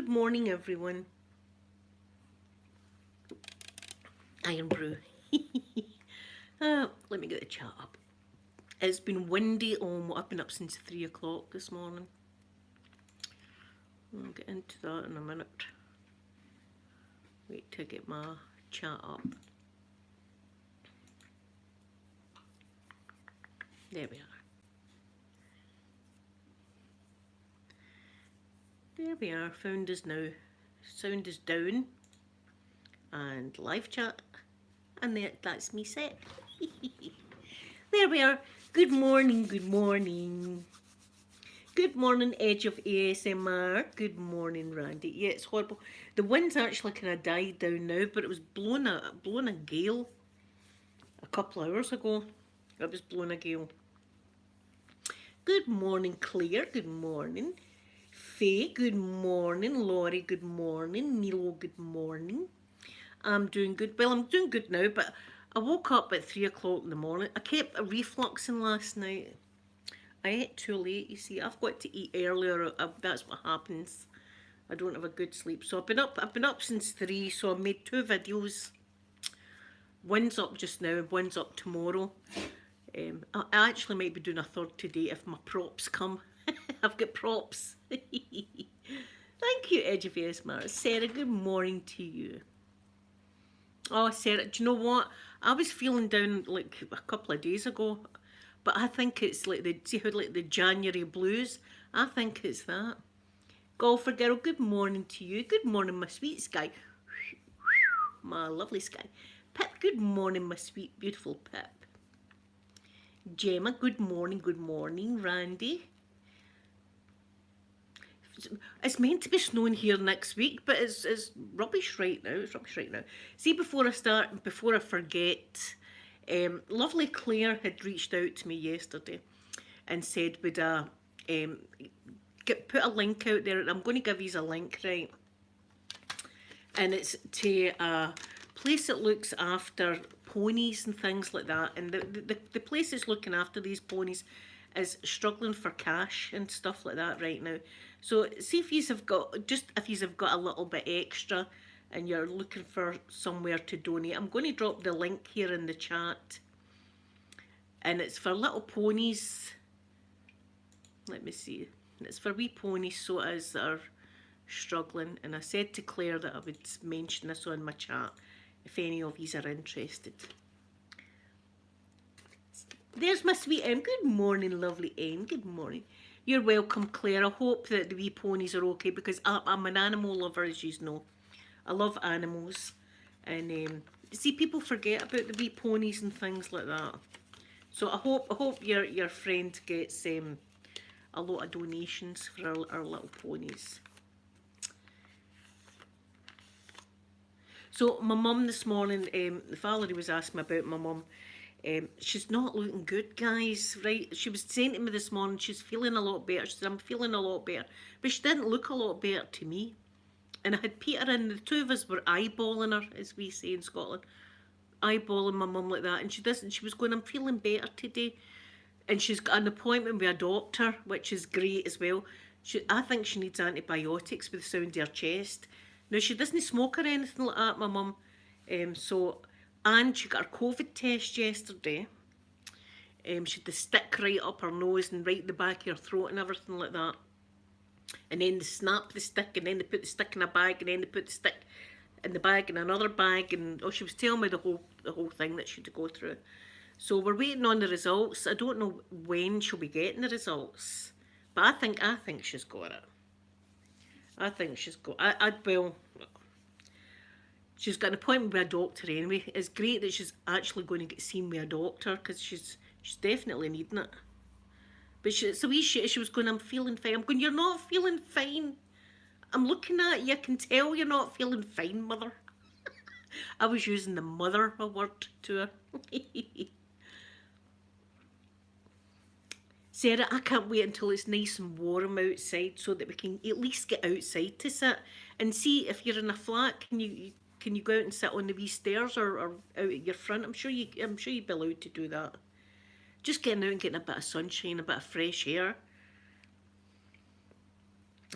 Good morning, everyone. Iron Brew. Let me get the chat up. It's been windy. I've been up since 3 o'clock this morning. I'll get into that in a minute. Wait to get my chat up. There we are. There we are. Found us now. Sound is down. And live chat. And that's me set. There we are. Good morning, good morning. Good morning, Edge of ASMR. Good morning, Randy. Yeah, it's horrible. The wind's actually kind of died down now, but it was blowing a gale a couple hours ago. It was blowing a gale. Good morning, Claire. Good morning. Faye, good morning. Laurie, good morning. Nilo, good morning. I'm doing good. Well, I'm doing good now, but I woke up at 3 o'clock in the morning. I kept refluxing last night. I ate too late, you see. I've got to eat earlier. That's what happens. I don't have a good sleep. So I've been up since 3, so I made 2 videos. One's up just now, one's up tomorrow. I actually might be doing a third today if my props come. I've got props. Thank you, Edge of ASMR. Sarah, good morning to you. Oh, Sarah, do you know what? I was feeling down like a couple of days ago, but I think it's like the January blues. I think it's that. Golfer girl, good morning to you. Good morning, my sweet Sky. My lovely Sky. Pip, good morning, my sweet, beautiful Pip. Gemma, good morning, good morning. Randy. It's meant to be snowing here next week, but it's rubbish right now. It's rubbish right now. See, before I forget, lovely Claire had reached out to me yesterday and said, would I put a link out there? And I'm going to give you a link, right? And it's to a place that looks after ponies and things like that. And the place that's looking after these ponies is struggling for cash and stuff like that right now. So see if you've got a little bit extra and you're looking for somewhere to donate. I'm going to drop the link here in the chat. And it's for little ponies. Let me see. It's for wee ponies, so it is, that are struggling. And I said to Claire that I would mention this on my chat if any of you are interested. There's my sweet M. Good morning, lovely M. Good morning. You're welcome, Claire. I hope that the wee ponies are okay, because I'm an animal lover, as you know. I love animals. And see, people forget about the wee ponies and things like that. So I hope your friend gets a lot of donations for our little ponies. So my mum this morning, Valerie was asking me about my mum. She's not looking good, guys, right? She was saying to me this morning she's feeling a lot better. She said, I'm feeling a lot better. But she didn't look a lot better to me. And I had Peter in, the two of us were eyeballing her, as we say in Scotland. Eyeballing my mum like that. And she was going, I'm feeling better today. And she's got an appointment with a doctor, which is great as well. I think she needs antibiotics with the sound of her chest. Now, she doesn't smoke or anything like that, my mum. And she got her COVID test yesterday. She had the stick right up her nose and right in the back of her throat and everything like that. And then they snap the stick, and then they put the stick in a bag, and then they put the stick in the bag in another bag. And she was telling me the whole thing that she had to go through. So we're waiting on the results. I don't know when she'll be getting the results, but I think she's got it. I think she's got. Well, she's got an appointment with a doctor anyway. It's great that she's actually going to get seen with a doctor, because she's definitely needing it. But it's a wee shit. She was going, I'm feeling fine. I'm going, you're not feeling fine. I'm looking at you. I can tell you're not feeling fine, mother. I was using the mother word to her. Sarah, I can't wait until it's nice and warm outside so that we can at least get outside to sit. And see, if you're in a flat, can you go out and sit on the wee stairs or out at your front? I'm sure you'd be allowed to do that. Just getting out and getting a bit of sunshine, a bit of fresh air.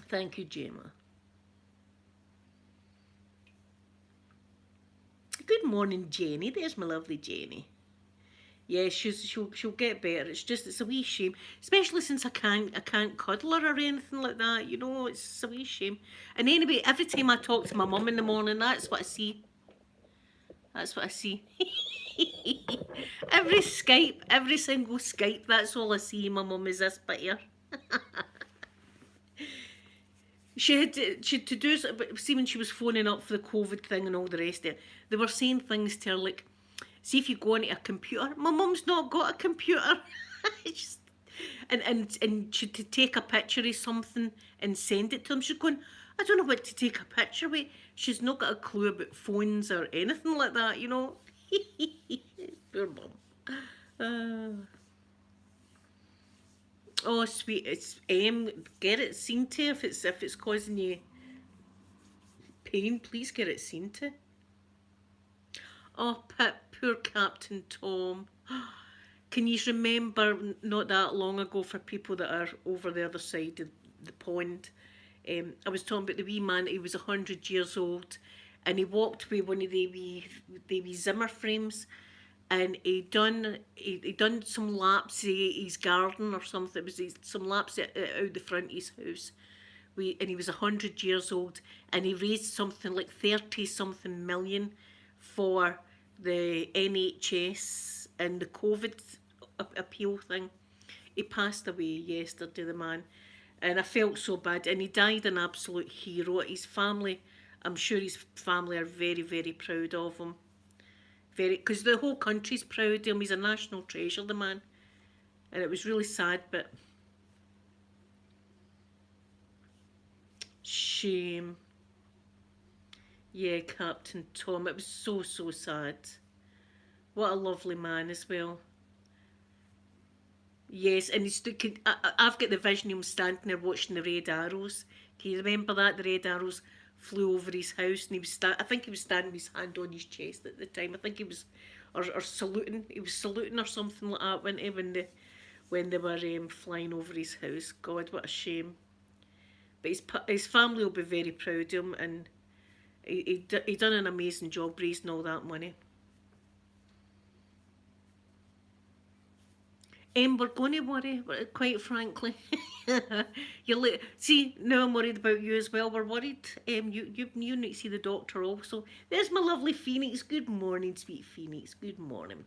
Thank you, Gemma. good morning, Jenny. There's my lovely Jenny. Yeah, she'll get better. It's a wee shame, especially since I can't cuddle her or anything like that. You know, it's a wee shame. And anyway, every time I talk to my mum in the morning, that's what I see. That's what I see. Every Skype, every single Skype, that's all I see. My mum is this bitter. She had to do, but see, when she was phoning up for the COVID thing and all the rest of it, they were saying things to her like, see if you go onto a computer. My mum's not got a computer. Just, and she to take a picture of something and send it to them. She's going, I don't know what to take a picture with. She's not got a clue about phones or anything like that, you know. Poor mum. Oh, sweet, it's get it seen to if it's causing you pain. Please get it seen to. Oh, Pip, poor Captain Tom. Can you remember not that long ago, for people that are over the other side of the pond? I was talking about the wee man. He was 100 years old, and he walked with one of the wee Zimmer frames, and he done some laps in his garden or something. It was some laps out the front of his house. And he was 100 years old, and he raised something like 30 something million for the NHS and the COVID appeal thing. He passed away yesterday, the man, and I felt so bad. And he died an absolute hero. His family, I'm sure his family are very, very proud of him. Because the whole country's proud of him. He's a national treasure, the man. And it was really sad, but shame. Yeah, Captain Tom. It was so, so sad. What a lovely man as well. Yes, and I've got the vision of him standing there watching the red arrows. Can you remember that? The red arrows flew over his house, and I think he was standing with his hand on his chest at the time. I think he was, or saluting. He was saluting or something like that when they were flying over his house. God, what a shame. But his family will be very proud of him, and he done an amazing job raising all that money. We're going to worry, quite frankly. See, now I'm worried about you as well. We're worried. You need to see the doctor also. There's my lovely Phoenix. Good morning, sweet Phoenix. Good morning.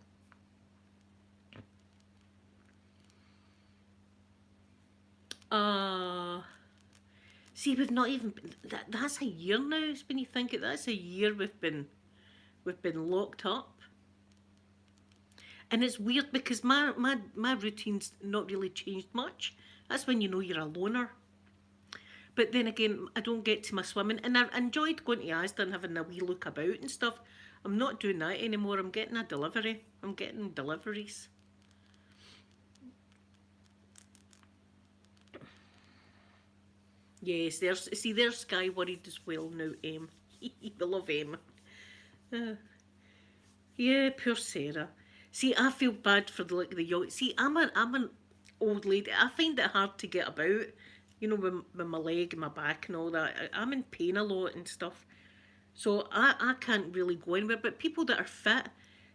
See, we've not even that's a year now. When you think it, that's a year we've been locked up. And it's weird because my routine's not really changed much. That's when you know you're a loner. But then again, I don't get to my swimming. And I enjoyed going to Asda and having a wee look about and stuff. I'm not doing that anymore. I'm getting a delivery. I'm getting deliveries. Yes, there's Sky worried as well now, Em. We love Em. Yeah, poor Sarah. See, I feel bad for the young. See, I'm an old lady. I find it hard to get about, you know, with my leg and my back and all that. I'm in pain a lot and stuff. So I can't really go anywhere. But people that are fit,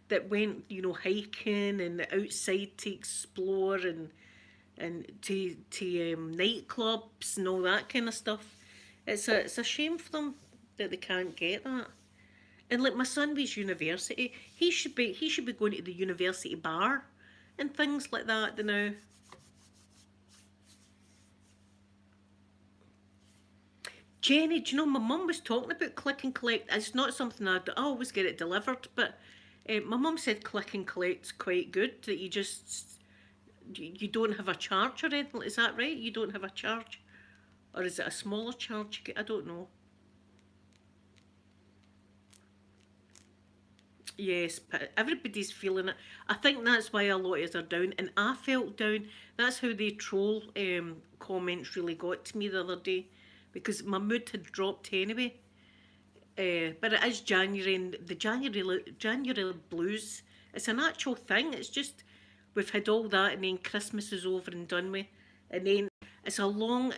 that went, you know, hiking and outside to explore and to nightclubs and all that kind of stuff. It's a shame for them that they can't get that. And like my son was university, he should be going to the university bar and things like that now. Jenny, do you know my mum was talking about click and collect? It's not something I always get it delivered, but my mum said click and collect's quite good. That you don't have a charge or anything. Is that right? You don't have a charge, or is it a smaller charge? I don't know. Yes, but everybody's feeling it. I think that's why a lot of us are down, and I felt down. That's how the troll comments really got to me the other day, because my mood had dropped anyway. But it is January, and the January blues. It's an actual thing. It's just we've had all that, and then Christmas is over and done with, and then it's a long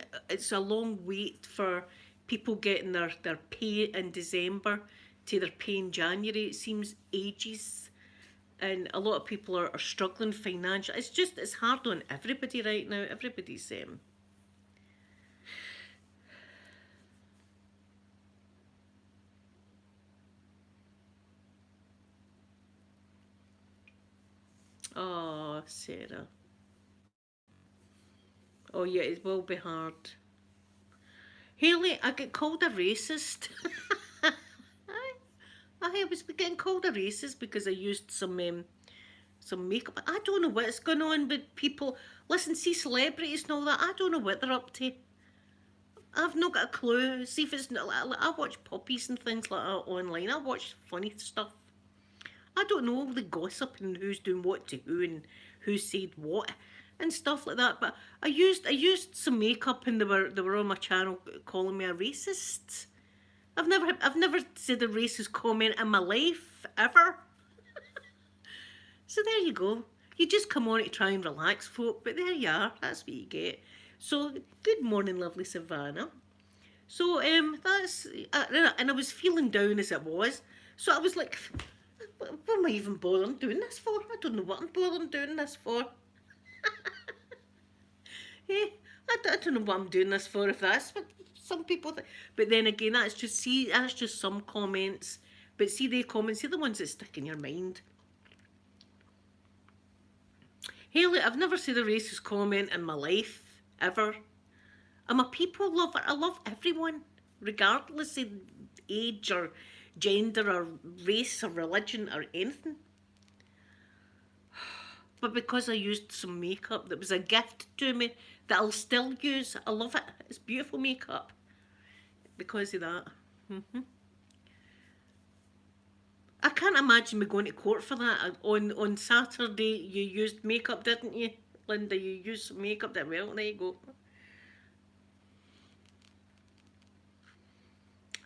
wait for people getting their pay in December. to their pay in January. It seems ages. And a lot of people are struggling financially. It's hard on everybody right now. Everybody's oh, Sarah. Oh yeah, it will be hard. Haley, I get called a racist. I was getting called a racist because I used some makeup. I don't know what's going on with people. Listen, see celebrities and all that. I don't know what they're up to. I've not got a clue. See if it's not. I watch puppies and things like that online. I watch funny stuff. I don't know all the gossip and who's doing what to who and who said what and stuff like that. But I used some makeup and they were on my channel calling me a racist. I've never said a racist comment in my life ever. So there you go. You just come on to try and relax, folk, but there you are. That's what you get. So good morning, lovely Savannah. So that's and I was feeling down as it was. So I was like, what am I even bothering doing this for? I don't know what I'm bothering doing this for. Eh, I don't know what I'm doing this for if that's what some people think. But then again, that's just some comments. But see, the comments, see the ones that stick in your mind. Haley, I've never said a racist comment in my life, ever. I'm a people lover. I love everyone, regardless of age or gender or race or religion or anything. But because I used some makeup that was a gift to me that I'll still use, I love it. It's beautiful makeup because of that. I can't imagine me going to court for that. On Saturday, you used makeup, didn't you, Linda? You used some makeup. Well, there you go.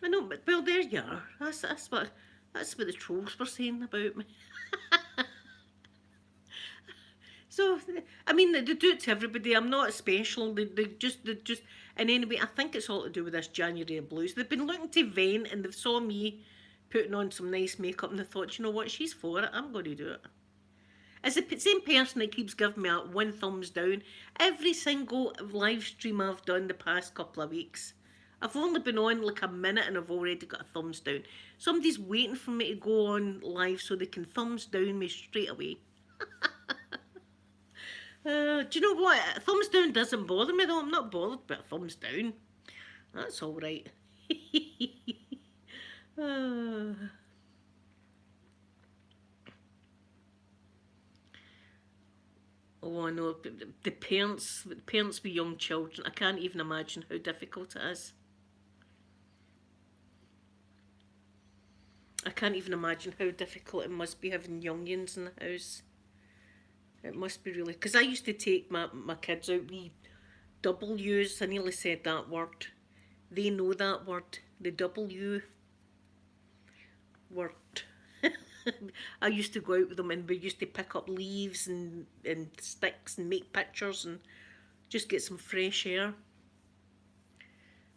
I know, but well, there you are. That's what the trolls were saying about me. So, I mean, they do it to everybody. I'm not special. They just. And anyway, I think it's all to do with this January blues. They've been looking to vent, and they saw me putting on some nice makeup, and they thought, you know what, she's for it. I'm going to do it. It's the same person that keeps giving me that one thumbs down every single live stream I've done the past couple of weeks. I've only been on like a minute and I've already got a thumbs down. Somebody's waiting for me to go on live so they can thumbs down me straight away. Do you know what? Thumbs down doesn't bother me though. I'm not bothered about thumbs down. That's all right. Oh, I know. The parents with young children, I can't even imagine how difficult it is. I can't even imagine how difficult it must be having youngins in the house. It must be really, because I used to take my kids out, we W's, I nearly said that word. They know that word, the W word. I used to go out with them and we used to pick up leaves and sticks and make pictures and just get some fresh air.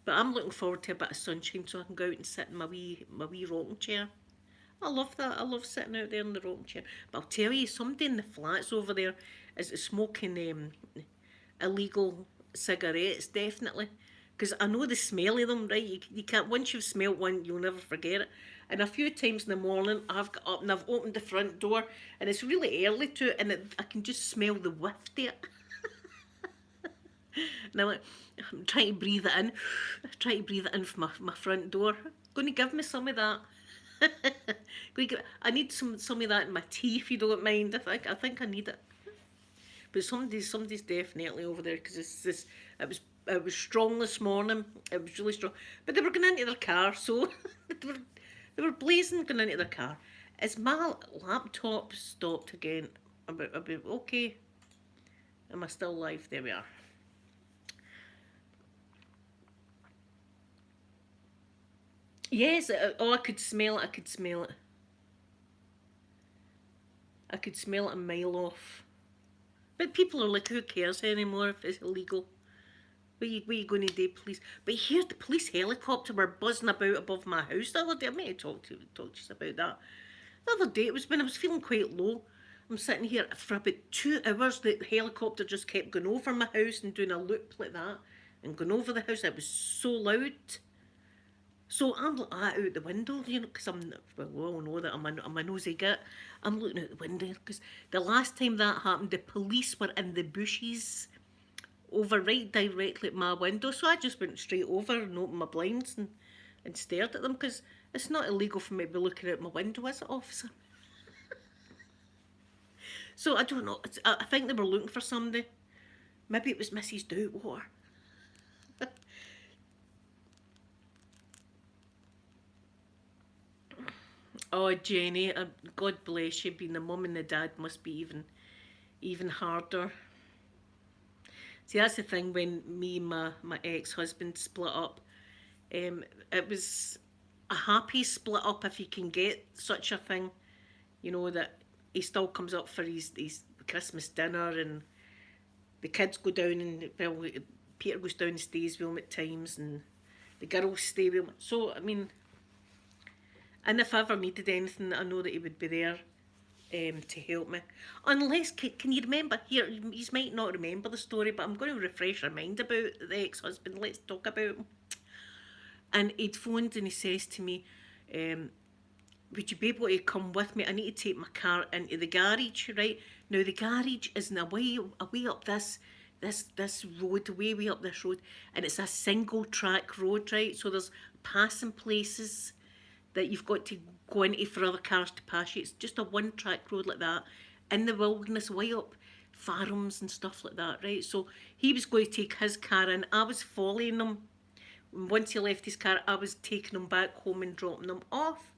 But I'm looking forward to a bit of sunshine so I can go out and sit in my wee rocking chair. I love that. I love sitting out there in the rocking chair. But I'll tell you, somebody in the flats over there is smoking illegal cigarettes, definitely. Because I know the smell of them, right? You can't, once you've smelt one, you'll never forget it. And a few times in the morning, I've got up and I've opened the front door, and it's really early to it, and I can just smell the whiff there. And I'm trying to breathe it in. Trying to breathe it in from my front door. Going to give me some of that. I need some of that in my tea, if you don't mind. I think I need it. But somebody's definitely over there because it was strong this morning. It was really strong. But they were going into their car, so they were blazing going into their car. Is my laptop stopped again? About okay. Am I still live? There we are. Yes, I could smell it. I could smell it. I could smell it a mile off. But people are like, who cares anymore if it's illegal? Where you going to do, police? But here the police helicopter were buzzing about above my house the other day. I might have talked to you about that. The other day, it was when I was feeling quite low. I'm sitting here for about 2 hours. The helicopter just kept going over my house and doing a loop like that and going over the house. It was so loud. So I'm looking out the window, because well, we all know that I'm a nosy git. I'm looking out the window because the last time that happened, the police were in the bushes over right directly at my window. So I just went straight over and opened my blinds and stared at them because it's not illegal for me to be looking out my window, is it, officer? So I don't know. I think they were looking for somebody. Maybe it was Mrs. Doubtwater. Oh, Jenny, God bless you. Being the mum and the dad must be even harder. See, that's the thing when me and my ex-husband split up. It was a happy split up if you can get such a thing. That he still comes up for his Christmas dinner and the kids go down and, well, Peter goes down and stays with him at times and the girls stay with him. So, I mean, and if I ever needed anything, I know that he would be there to help me. Unless, can you remember, here, you might not remember the story, but I'm going to refresh your mind about the ex-husband. Let's talk about him. And he'd phoned and he says to me, would you be able to come with me? I need to take my car into the garage, right? Now, the garage is away up this road, way up this road, and it's a single track road, right? So there's passing places that you've got to go into for other cars to pass you. It's just a one track road like that in the wilderness, way up farms and stuff like that, right? So he was going to take his car in. I was following him. Once he left his car, I was taking him back home and dropping him off.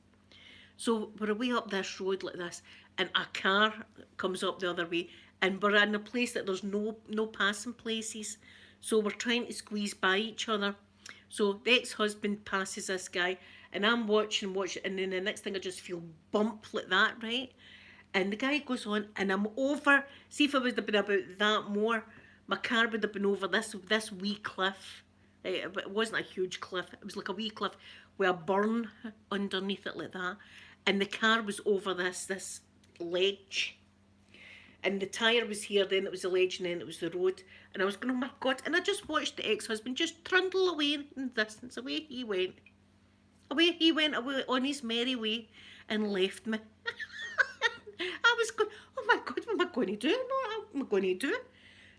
So we're away up this road like this, and a car comes up the other way, and we're in a place that there's no passing places. So we're trying to squeeze by each other. So the ex-husband passes this guy, and I'm watching, and then the next thing I just feel bump like that, right? And the guy goes on, and I'm over. See, if I would have been about that more, my car would have been over this wee cliff. Right? It wasn't a huge cliff. It was like a wee cliff with a burn underneath it like that. And the car was over this ledge. And the tyre was here, then it was the ledge, and then it was the road. And I was going, oh my God. And I just watched the ex-husband just trundle away in the distance. Away he went. Away on his merry way and left me. I was going, oh my God, what am I going to do? No, what am I going to do?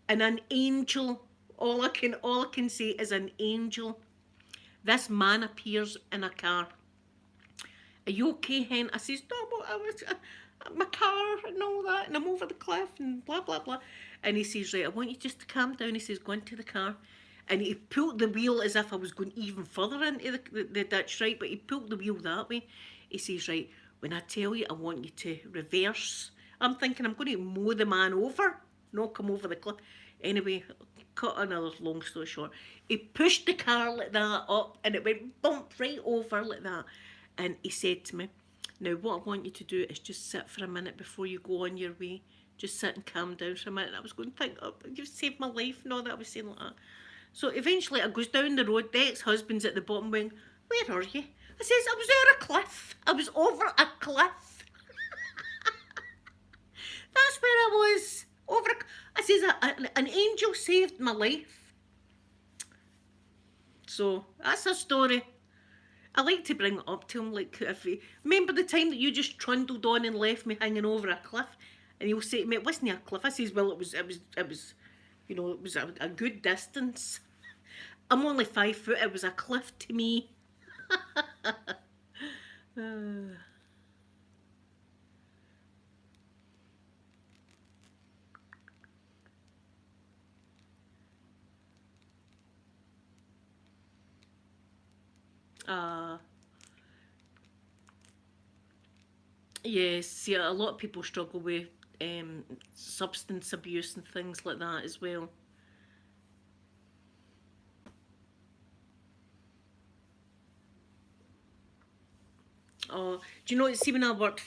And an angel, all I can say is an angel. This man appears in a car. Are you okay, hen? I says, no, I was my car and all that, and I'm over the cliff and blah, blah, blah. And he says, right, I want you just to calm down. He says, go into the car. And he pulled the wheel as if I was going even further into the ditch, right? But he pulled the wheel that way. He says, right, when I tell you I want you to reverse, I'm thinking I'm going to mow the man over, knock him over the cliff. Anyway, cut another long story short. He pushed the car like that up, and it went bump right over like that. And he said to me, now what I want you to do is just sit for a minute before you go on your way. Just sit and calm down for a minute. And I was going to think, oh, you've saved my life and all that. I was saying like that. So eventually I goes down the road. The ex-husband's at the bottom going, where are you? I says, I was over a cliff. I was over a cliff. That's where I was. I says, an angel saved my life. So that's a story. I like to bring it up to him, like, remember the time that you just trundled on and left me hanging over a cliff? And he'll say to me, it wasn't a cliff. I says, well, it was, it was a good distance. I'm only 5 foot. It was a cliff to me. Yes, yeah, a lot of people struggle with substance abuse and things like that as well. Oh, do you know, see, when I worked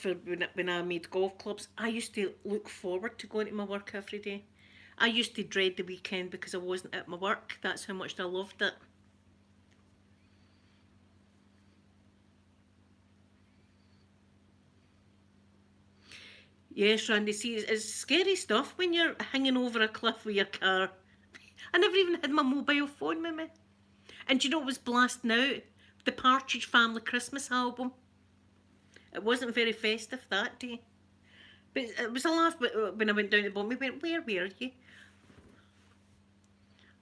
when I made golf clubs, I used to look forward to going to my work every day. I used to dread the weekend because I wasn't at my work. That's how much I loved it. Yes, Randy, see, it's scary stuff when you're hanging over a cliff with your car. I never even had my mobile phone with me. And do you know what was blasting out? The Partridge Family Christmas album. It wasn't very festive that day. But it was a laugh when I went down to the bottom. We went, where were you?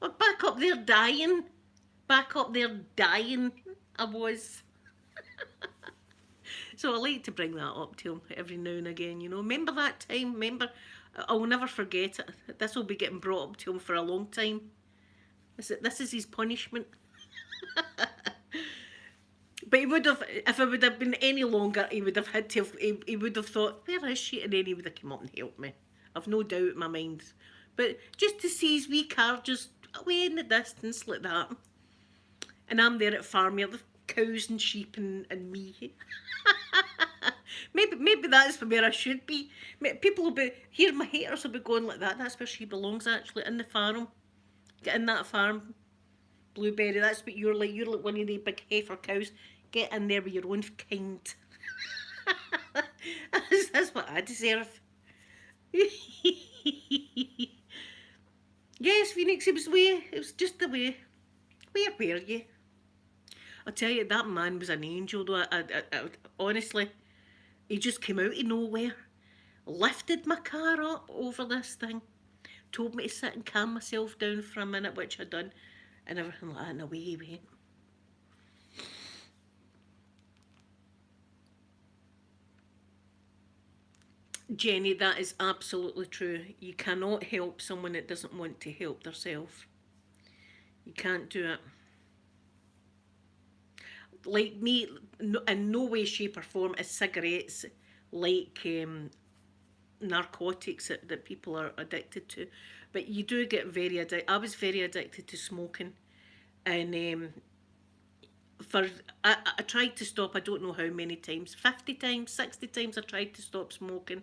Oh, back up there dying. Back up there dying. I was. So I like to bring that up to him every now and again, you know. Remember that time? Remember? I'll never forget it. This will be getting brought up to him for a long time. This is his punishment. But he would have, if it would have been any longer, he would have had to, he would have thought, where is she? And then he would have come up and helped me. I've no doubt in my mind. But just to see his wee car just away in the distance like that. And I'm there at Farmyard, the cows and sheep and me. maybe that's where I should be. People will be, here my haters will be going like that. That's where she belongs actually, in the farm. Get in that farm. Blueberry, that's what you're like. You're like one of the big heifer cows. Get in there with your own kind. That's what I deserve. Yes, Phoenix, it was way. It was just the way. Where were you? I'll tell you, that man was an angel though. Honestly, he just came out of nowhere. Lifted my car up over this thing. Told me to sit and calm myself down for a minute, which I'd done. And everything like that, and away he went. Jenny, that is absolutely true. You cannot help someone that doesn't want to help themselves. You can't do it. Like me, in no way, shape or form is cigarettes like narcotics that people are addicted to. But you do get very addicted. I was very addicted to smoking. And I tried to stop, I don't know how many times, 50 times, 60 times I tried to stop smoking.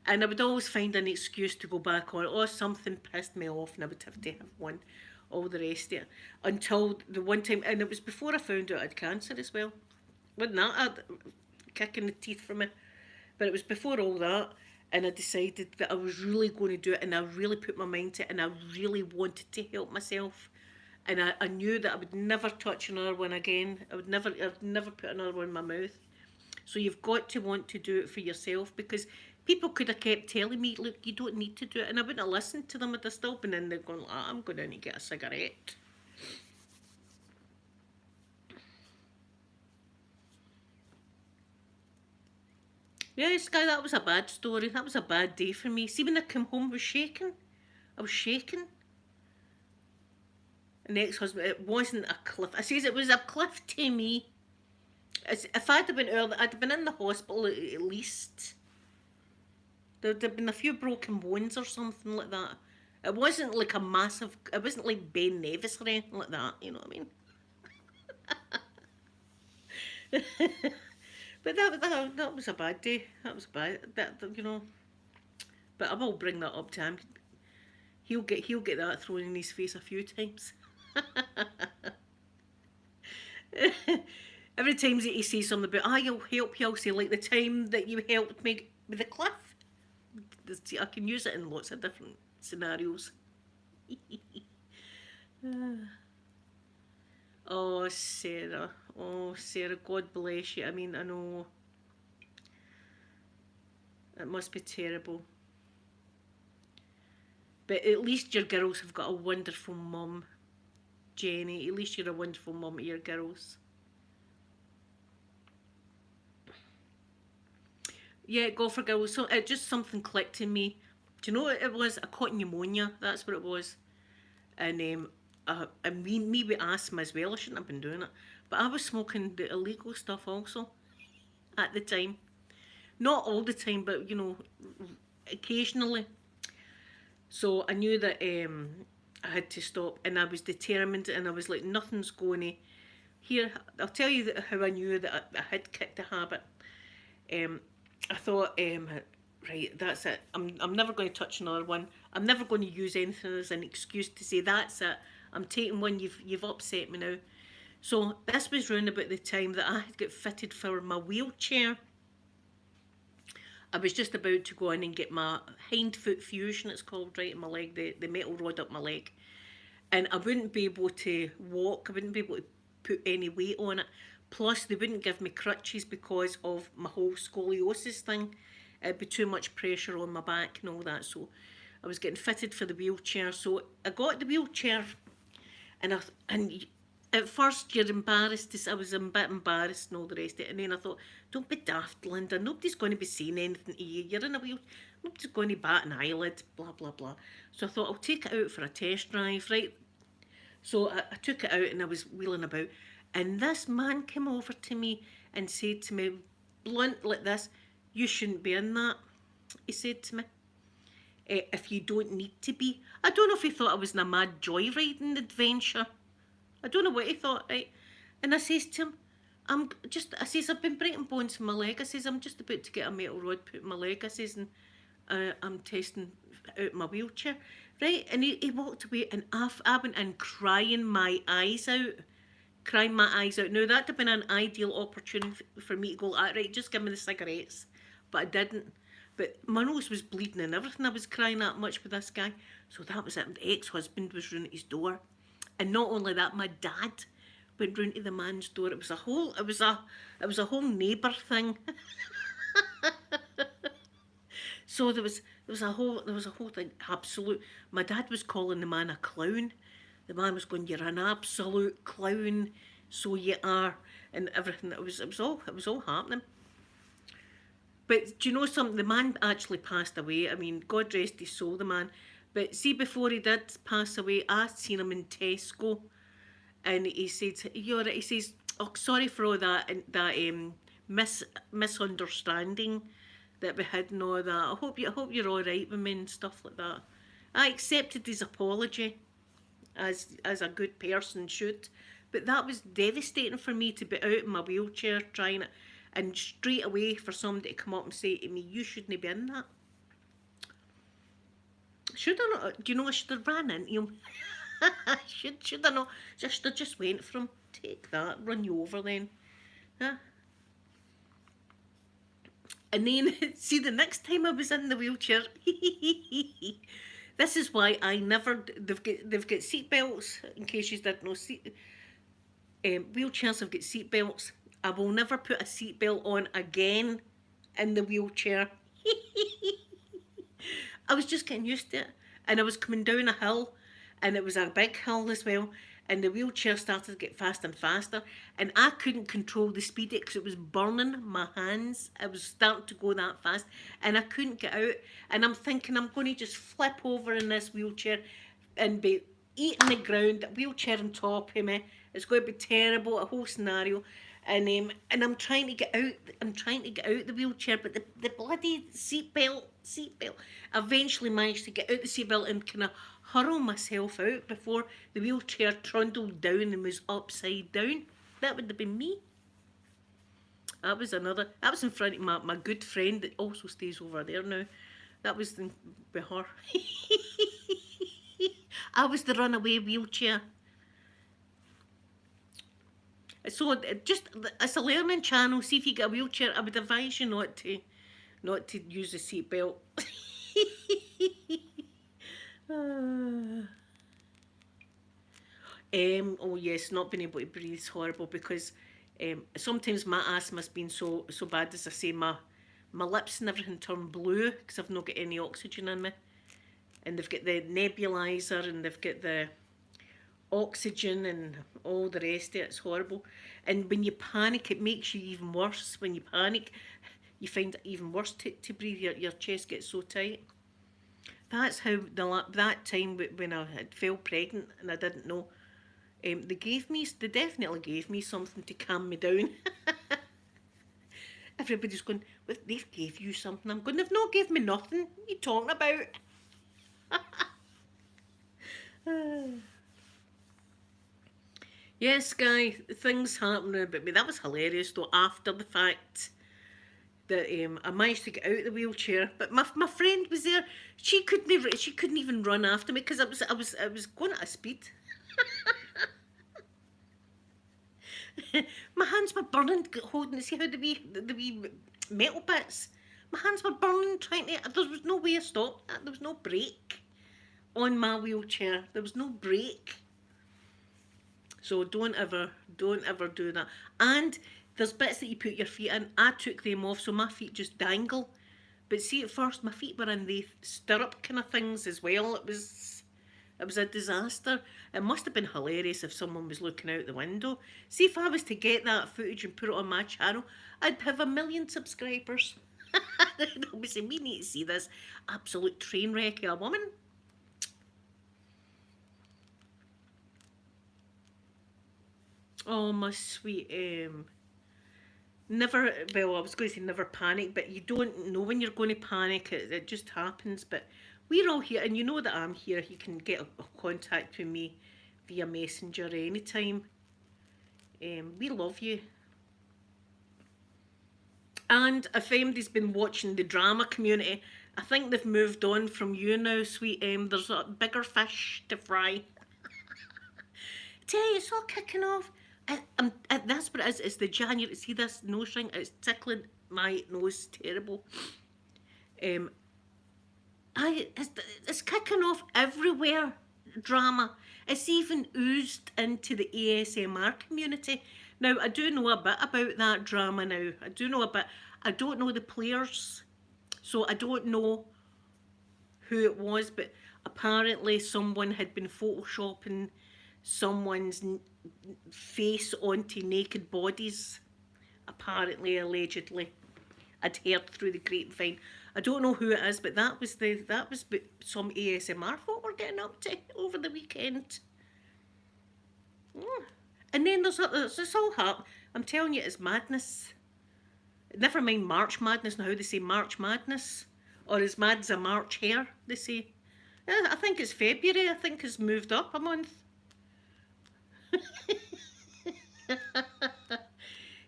And I would always find an excuse to go back on. Oh, something pissed me off and I would have to have one. All the rest of it. Until the one time, and it was before I found out I had cancer as well. Wasn't that a kick in the teeth for me? But it was before all that. And I decided that I was really going to do it. And I really put my mind to it. And I really wanted to help myself. And I knew that I would never touch another one again. I'd never put another one in my mouth. So you've got to want to do it for yourself, because people could have kept telling me, look, you don't need to do it. And I wouldn't have listened to them. I'd have still been in there going, I'm going down to get a cigarette. Yeah, Sky, that was a bad story. That was a bad day for me. See, when I came home, I was shaking. I was shaking. An ex-husband, it wasn't a cliff. I says it was a cliff to me. If I'd have been early, I'd have been in the hospital at least. There'd have been a few broken bones or something like that. It wasn't like a massive, it wasn't like Ben Nevis or anything like that, you know what I mean? But that was a bad day. That was bad, you know. But I will bring that up to him. He'll get that thrown in his face a few times. Every time that he says something about, I'll help you, I'll say, like the time that you helped me with the cliff. I can use it in lots of different scenarios. Oh, Sarah. Oh, Sarah, God bless you. I mean, I know. It must be terrible. But at least your girls have got a wonderful mum, Jenny. At least you're a wonderful mum to your girls. Yeah, go for girls. So it just something clicked in me. Do you know what it was? I caught pneumonia. That's what it was. And me with asthma as well. I shouldn't have been doing it, but I was smoking the illegal stuff also at the time. Not all the time, but you know, occasionally. So I knew that I had to stop, and I was determined, and I was like, nothing's going to. Here, I'll tell you how I knew that I had kicked the habit. I thought Right, that's it. I'm never going to touch another one. I'm never going to use anything as an excuse to say that's it. I'm taking one. You've upset me now. So this was round about the time that I had got fitted for my wheelchair. I was just about to go in and get my hind foot fusion, it's called, right in my leg, the metal rod up my leg. And I wouldn't be able to walk, I wouldn't be able to put any weight on it. Plus, they wouldn't give me crutches because of my whole scoliosis thing. It'd be too much pressure on my back and all that. So I was getting fitted for the wheelchair. So I got the wheelchair, and at first you're embarrassed. I was a bit embarrassed and all the rest of it. And then I thought, don't be daft, Linda. Nobody's going to be saying anything to you. You're in a wheel. Nobody's going to bat an eyelid. Blah blah blah. So I thought I'll take it out for a test drive, right? So I took it out and I was wheeling about, and this man came over to me and said to me, blunt like this, "You shouldn't be in that." He said to me, "If you don't need to be." I don't know if he thought I was in a mad joyriding adventure. I don't know what he thought, right? And I says to him, I says, "I've been breaking bones in my leg." I says, "I'm just about to get a metal rod put in my leg." I says, "And I'm testing out my wheelchair." Right? And he walked away, and I went in crying my eyes out. Crying my eyes out. Now, that'd have been an ideal opportunity for me to go, right, just give me the cigarettes. But I didn't. But my nose was bleeding and everything. I was crying that much with this guy. So that was it. The ex-husband was round at his door. And not only that, my dad went round to the man's door. It was a whole neighbour thing. So there was a whole thing. Absolute. My dad was calling the man a clown. The man was going, "You're an absolute clown, so you are," and everything. It was all happening. But do you know something? The man actually passed away. I mean, God rest his soul, the man. But see, before he did pass away, I seen him in Tesco, and he said, "You're right." He says, "Oh, sorry for all that misunderstanding that we had and all that. I hope you're all right with me and stuff like that." I accepted his apology, as a good person should. But that was devastating for me to be out in my wheelchair trying it, and straight away for somebody to come up and say to me, "You shouldn't be in that." Should I not? Do you know I should have ran into him? should I not? I just went for him. Take that, run you over then. Huh? And then, see, the next time I was in the wheelchair, this is why I never. They've got seat belts in case you didn't know. Wheelchairs have got seat belts. I will never put a seat belt on again in the wheelchair. I was just getting used to it, and I was coming down a hill, and it was a big hill as well. And the wheelchair started to get faster and faster, and I couldn't control the speed because it was burning my hands. I was starting to go that fast, and I couldn't get out. And I'm thinking I'm going to just flip over in this wheelchair and be eating the ground. The wheelchair on top of me. It's going to be terrible. A whole scenario. And I'm trying to get out. I'm trying to get out the wheelchair, but the bloody seatbelt. I eventually managed to get out the seatbelt and kind of hurl myself out before the wheelchair trundled down and was upside down. That would have been me. That was in front of my good friend that also stays over there now. That was with her. I was the runaway wheelchair. So just it's a learning channel. See if you get a wheelchair. I would advise you not to use the seatbelt. Oh yes, not being able to breathe is horrible because sometimes my asthma's been so bad, as I say, my lips and everything turn blue because I've not got any oxygen in me. And they've got the nebulizer and they've got the oxygen and all the rest of it. It's horrible. And when you panic, it makes you even worse. When you panic, you find it even worse to breathe. Your chest gets so tight. That's how that time when I had fell pregnant and I didn't know. They definitely gave me something to calm me down. Everybody's going, "Well, they've gave you something." I'm going, "They've not gave me nothing. What are you talking about?" Yes, guy, things happening about me. That was hilarious, though, after the fact. that I managed to get out of the wheelchair. But my friend was there. She couldn't even run after me because I was going at a speed. My hands were burning holding. See how the wee metal bits. My hands were burning trying to. There was no way to stop that. There was no brake on my wheelchair. There was no brake. So don't ever do that. And there's bits that you put your feet in. I took them off, so my feet just dangle. But see, at first my feet were in the stirrup kind of things as well. It was a disaster. It must have been hilarious if someone was looking out the window. See, if I was to get that footage and put it on my channel, I'd have 1 million subscribers. They'll be saying, we need to see this absolute train wreck of a woman. Oh, my sweet, never, well, I was going to say never panic, but you don't know when you're going to panic. It just happens. But we're all here, and you know that I'm here. You can get a contact with me via Messenger anytime. We love you. And if anybody's been watching the drama community, I think they've moved on from you now, sweet. There's a bigger fish to fry. Tell you, it's all kicking off. That's what it is. It's the January. See this nose ring? It's tickling my nose. Terrible. It's kicking off everywhere. Drama. It's even oozed into the ASMR community. Now, I do know a bit about that drama now. I do know a bit. I don't know the players, so I don't know who it was, but apparently someone had been photoshopping someone's face onto naked bodies. Apparently, allegedly. I'd heard through the grapevine. I don't know who it is, but that was some ASMR folk were getting up to over the weekend. And then there's all happening. I'm telling you, it's madness. Never mind March Madness. Now how they say March Madness, or as mad as a March hare, they say. I think it's February. I think it's moved up a month.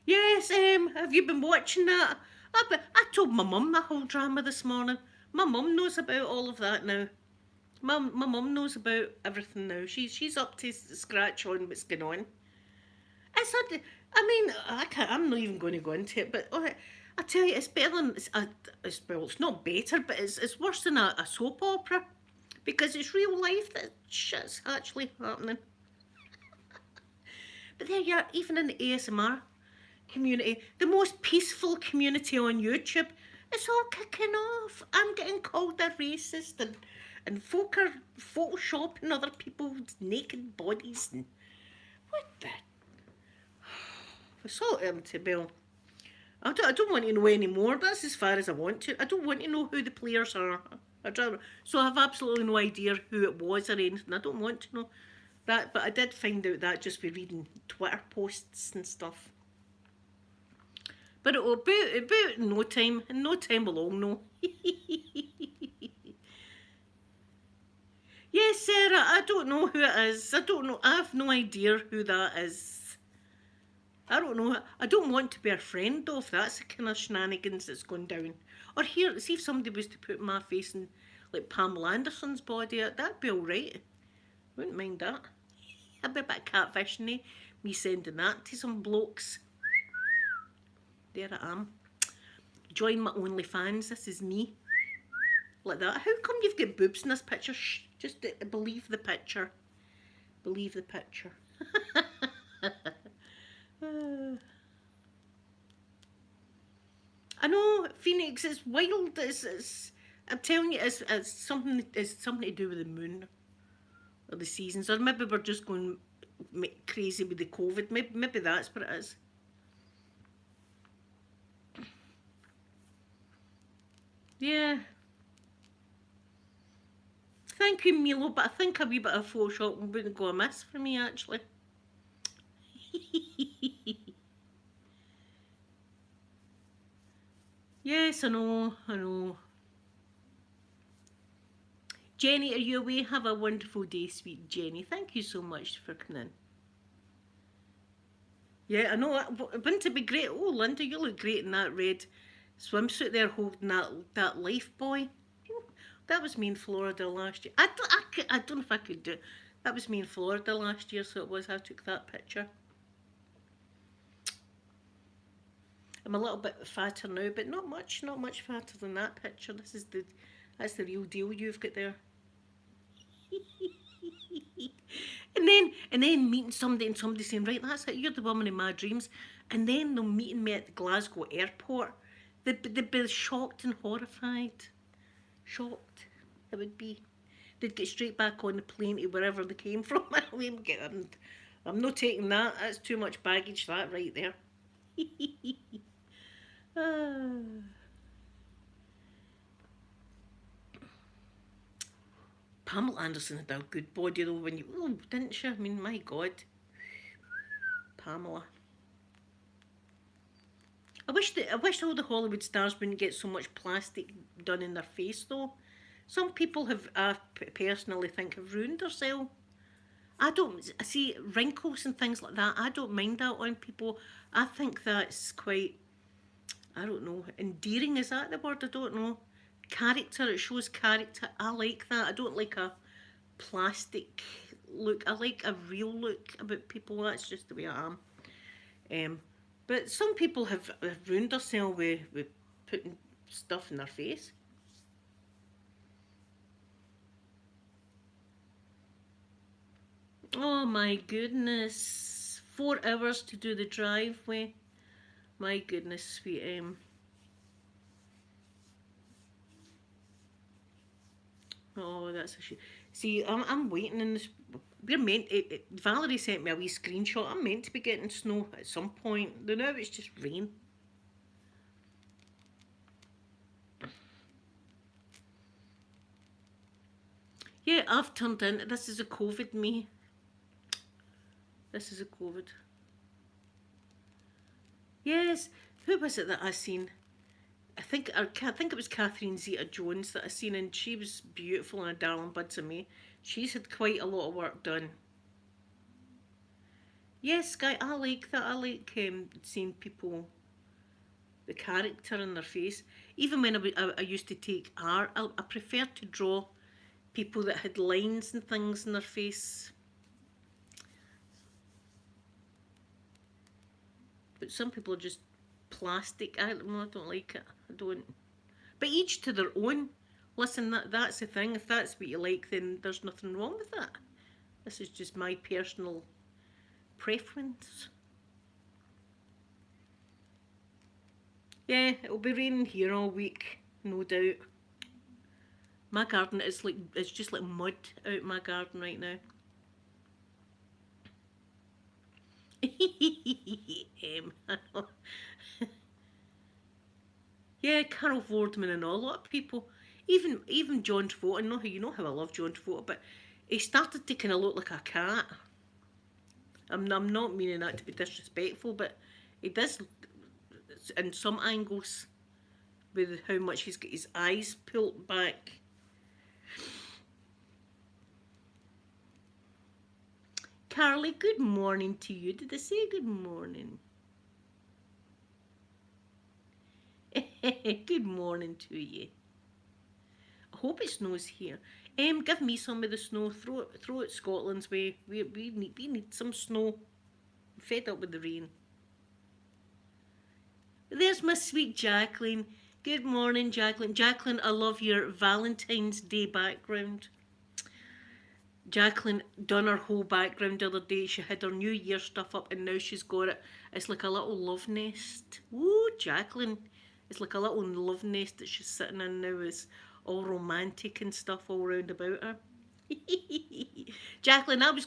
Yes. Have you been watching that? I told my mum the whole drama this morning. My mum knows about all of that now. My mum knows about everything now. She's up to scratch on what's going on. It's I'm not even going to go into it, but I tell you, it's better than it's not better, but it's worse than a soap opera, because it's real life that shit's actually happening. But there you are, even in the ASMR community, the most peaceful community on YouTube, it's all kicking off. I'm getting called a racist, and folk are photoshopping other people's naked bodies, and what the? It's all empty, Bill. I don't want to know anymore. That's as far as I want to. I don't want to know who the players are. So I have absolutely no idea who it was or anything. I don't want to know that, but I did find out that just by reading Twitter posts and stuff. But it'll about no time. In no time we'll all know. Yes, Sarah, I don't know who it is. I don't know. I have no idea who that is. I don't know. I don't want to be a friend though, if that's the kind of shenanigans that's going down. Or here, see if somebody was to put my face in like Pamela Anderson's body, that'd be alright. Wouldn't mind that. I'd be a bit catfishing, me sending that to some blokes. There I am. Join my OnlyFans. This is me. Like that. How come you've got boobs in this picture? Shh. Just believe the picture. Believe the picture. I know, Phoenix, it's wild. I'm telling you, it's something to do with the moon or the seasons, or maybe we're just going crazy with the COVID. Maybe that's what it is. Yeah. Thank you, Milo, but I think a wee bit of Photoshop wouldn't go amiss for me, actually. Yes, I know. Jenny, are you away? Have a wonderful day, sweet Jenny. Thank you so much for coming in. Yeah, I know. Wouldn't it be great? Oh, Linda, you look great in that red swimsuit there holding that life buoy. That was me in Florida last year. I don't know if I could do it. That was me in Florida last year, so it was. I took that picture. I'm a little bit fatter now, but not much. Not much fatter than that picture. That's the real deal you've got there. and then meeting somebody and somebody saying, right, that's it, you're the woman in my dreams. And then they're meeting me at the Glasgow airport. They'd be shocked and horrified. Shocked. It would be. They'd get straight back on the plane to wherever they came from. I'm not taking that. That's too much baggage, that right there. Pamela Anderson had a good body though didn't she? I mean, my God. Pamela. I wish all the Hollywood stars wouldn't get so much plastic done in their face though. Some people have, I personally think, have ruined themselves. I don't see wrinkles and things like that. I don't mind that on people. I think that's quite, I don't know, endearing. Is that the word? I don't know. Character. It shows character. I like that. I don't like a plastic look. I like a real look about people. That's just the way I am. But some people have ruined themselves with putting stuff in their face. Oh my goodness. 4 hours to do the driveway. My goodness, sweet. Oh, that's a shame. See, I'm waiting in this. We're meant. Valerie sent me a wee screenshot. I'm meant to be getting snow at some point. Now it's just rain. Yeah, I've turned in. This is a COVID me. This is a COVID. Yes. Who was it that I seen? I think it was Catherine Zeta-Jones that I seen, and she was beautiful and a darling buds of me. She's had quite a lot of work done. Yes, Guy, I like that. I like seeing people, the character in their face. Even when I used to take art, I prefer to draw people that had lines and things in their face. But some people are just plastic. I don't like it. I don't. But each to their own. Listen, that's the thing. If that's what you like, then there's nothing wrong with that. This is just my personal preference. Yeah, it'll be raining here all week, no doubt. My garden is like, it's just like mud out my garden right now. Yeah, Carol Vorderman and all. A lot of people, even John Travolta. I know how you know how I love John Travolta, but he started to kind of look like a cat. I'm not meaning that to be disrespectful, but he does in some angles with how much he's got his eyes pulled back. Carly, good morning to you. Did I say good morning? Good morning to you. I hope it snows here. Give me some of the snow. Throw it Scotland's way. We need some snow. I'm fed up with the rain. There's my sweet Jacqueline. Good morning, Jacqueline. Jacqueline, I love your Valentine's Day background. Jacqueline done her whole background the other day. She had her New Year stuff up and now she's got it. It's like a little love nest. Ooh, Jacqueline. It's like a little love nest that she's sitting in now. It's all romantic and stuff all round about her. Jacqueline, I was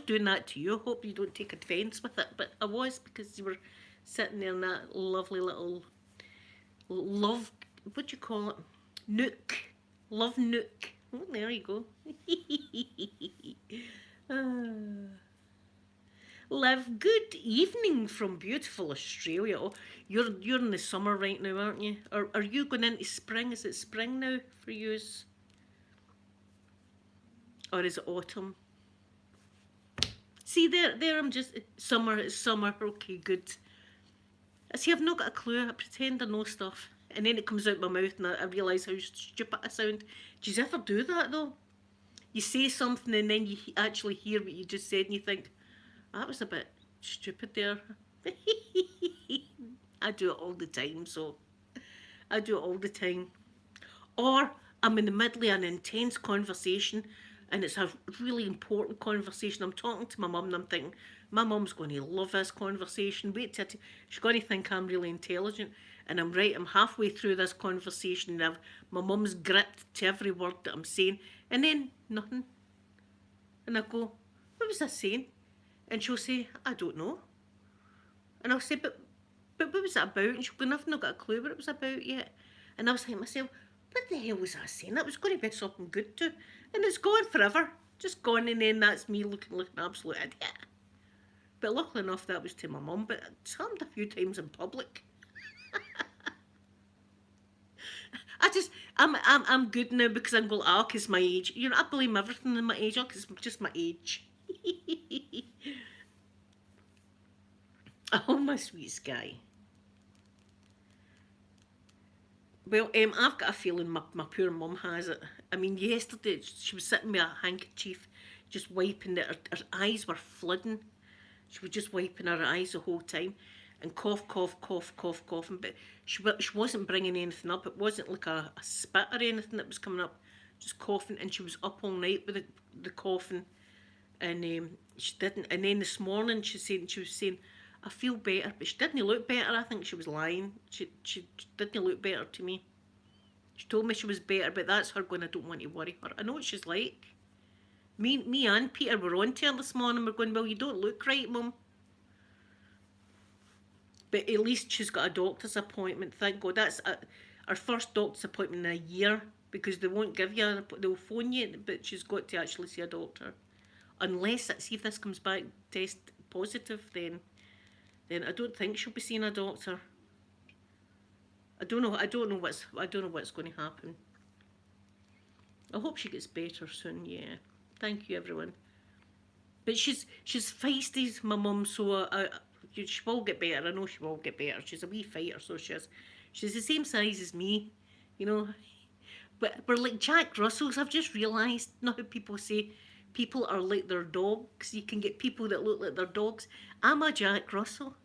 doing that to you. I hope you don't take offence with it, but I was, because you were sitting there in that lovely little love, what do you call it? Nook. Love nook. Oh, there you go. Liv, good evening from beautiful Australia. Oh, you're in the summer right now, aren't you? Or are you going into spring? Is it spring now for you? Or is it autumn? See, there I'm just, summer, it's summer. Okay, good. I see, I've not got a clue. I pretend I know stuff. And then it comes out my mouth and I realise how stupid I sound. Do you ever do that though? You say something and then you actually hear what you just said and you think, that was a bit stupid there. I do it all the time, so I do it all the time. Or I'm in the middle of an intense conversation and it's a really important conversation. I'm talking to my mum and I'm thinking, my mum's going to love this conversation. Wait till she's going to think I'm really intelligent. And I'm halfway through this conversation and my mum's gripped to every word that I'm saying. And then nothing. And I go, what was I saying? And she'll say, I don't know. And I'll say, but what was that about? And she'll go, I've not got a clue what it was about yet. And I was thinking to myself, what the hell was I saying? That was going to be something good too. And it's gone forever. Just gone, and then that's me looking like an absolute idiot. But luckily enough, that was to my mum, but it's happened a few times in public. I'm good now because I'm going, because my age. You know, I blame everything in my age, because it's just my age. Oh, my sweet Sky. Well, I've got a feeling my poor mum has it. I mean, yesterday she was sitting with a handkerchief, just wiping it. Her eyes were flooding. She was just wiping her eyes the whole time, and cough, cough, cough, cough, coughing. But she wasn't bringing anything up. It wasn't like a spit or anything that was coming up. Just coughing, and she was up all night with the coughing, and she didn't. And then this morning she was saying, I feel better, but she didn't look better. I think she was lying. She didn't look better to me. She told me she was better, but that's her going, I don't want to worry her. I know what she's like. Me and Peter were on to her this morning. We're going, well, you don't look right, Mum. But at least she's got a doctor's appointment. Thank God. That's her first doctor's appointment in a year, because they won't give you, they'll phone you, but she's got to actually see a doctor. Unless, see if this comes back test positive, then I don't think she'll be seeing a doctor. I don't know what's going to happen. I hope she gets better soon. Yeah, thank you everyone. But she's feisty, my mum. So she will get better. I know she will get better. She's a wee fighter, so she is. She's the same size as me, you know. But we're like Jack Russells. I've just realised. Not how people say people are like their dogs. You can get people that look like their dogs. I'm a Jack Russell.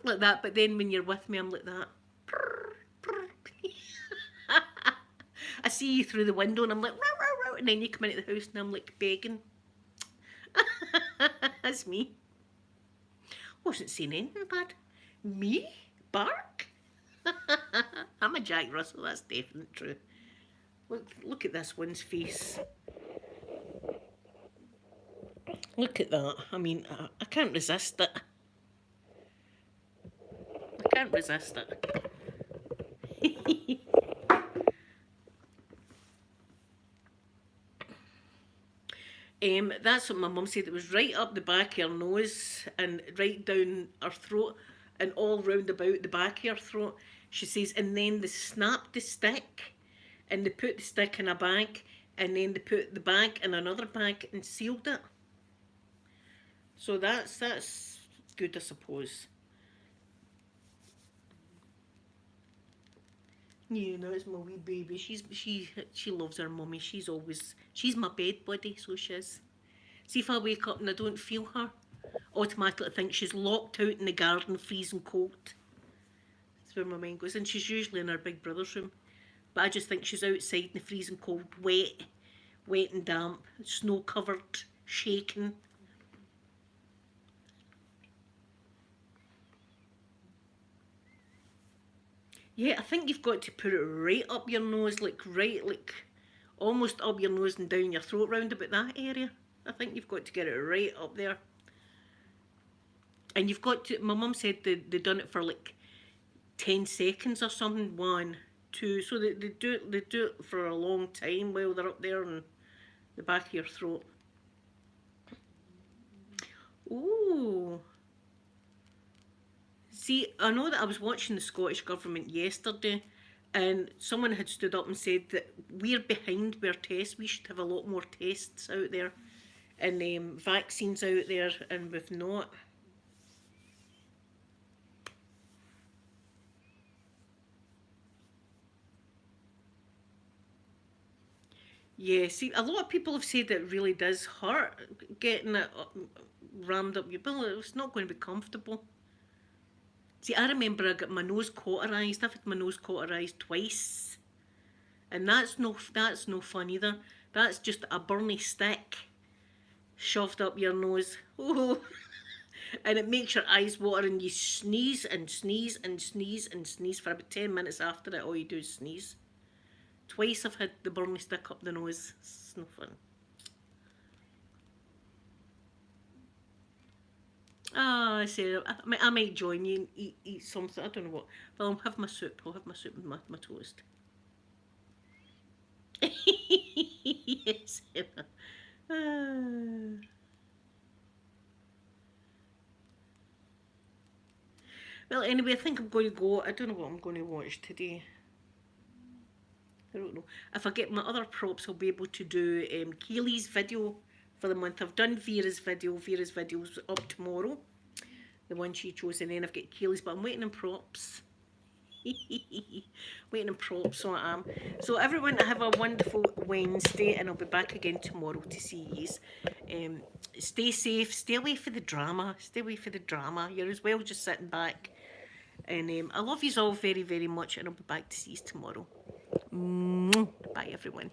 Like that, but then when you're with me, I'm like that. I see you through the window and I'm like, and then you come into the house and I'm like begging. That's me. Wasn't saying anything bad. Me? Bark? I'm a Jack Russell, that's definitely true. Look at this one's face. Look at that. I mean, I can't resist it. I can't resist it. That's what my mum said. It was right up the back of her nose and right down her throat and all round about the back of her throat. She says, and then they snapped the stick and they put the stick in a bag and then they put the bag in another bag and sealed it. So that's good, I suppose. Yeah, no, it's my wee baby. She loves her mummy. She's my bed buddy, so she is. See, if I wake up and I don't feel her, automatically I think she's locked out in the garden, freezing cold. That's where my mind goes. And she's usually in her big brother's room. But I just think she's outside in the freezing cold, wet and damp, snow covered, shaking. Yeah, I think you've got to put it right up your nose, like almost up your nose and down your throat, round about that area. I think you've got to get it right up there. And you've got to, my mum said they done it for like 10 seconds or something, 1, 2. So they do it for a long time while they're up there in the back of your throat. Ooh. See, I know that I was watching the Scottish Government yesterday and someone had stood up and said that we're behind with our tests. We should have a lot more tests out there and vaccines out there, and we've not. Yeah, see, a lot of people have said it really does hurt getting it rammed up your bill. It's not going to be comfortable. See, I remember I got my nose cauterised. I've had my nose cauterised twice, and that's no fun either. That's just a burny stick shoved up your nose. Oh, and it makes your eyes water, and you sneeze and sneeze and sneeze and sneeze for about 10 minutes after it. All you do is sneeze. Twice I've had the burny stick up the nose. It's no fun. Ah, I say I might join you and eat something. I don't know what. But I'll have my soup. I'll have my soup with my toast. Yes. Ah. Well, anyway, I think I'm going to go. I don't know what I'm going to watch today. I don't know. If I get my other props, I'll be able to do Keely's video for the month. I've done Vera's video. Vera's video's up tomorrow. The one she chose, and then I've got Keely's, but I'm waiting on props. Waiting on props, so I am. So everyone, have a wonderful Wednesday, and I'll be back again tomorrow to see you. Stay safe. Stay away for the drama. Stay away for the drama. You're as well just sitting back. And I love you all very, very much, and I'll be back to see you tomorrow. Bye, everyone.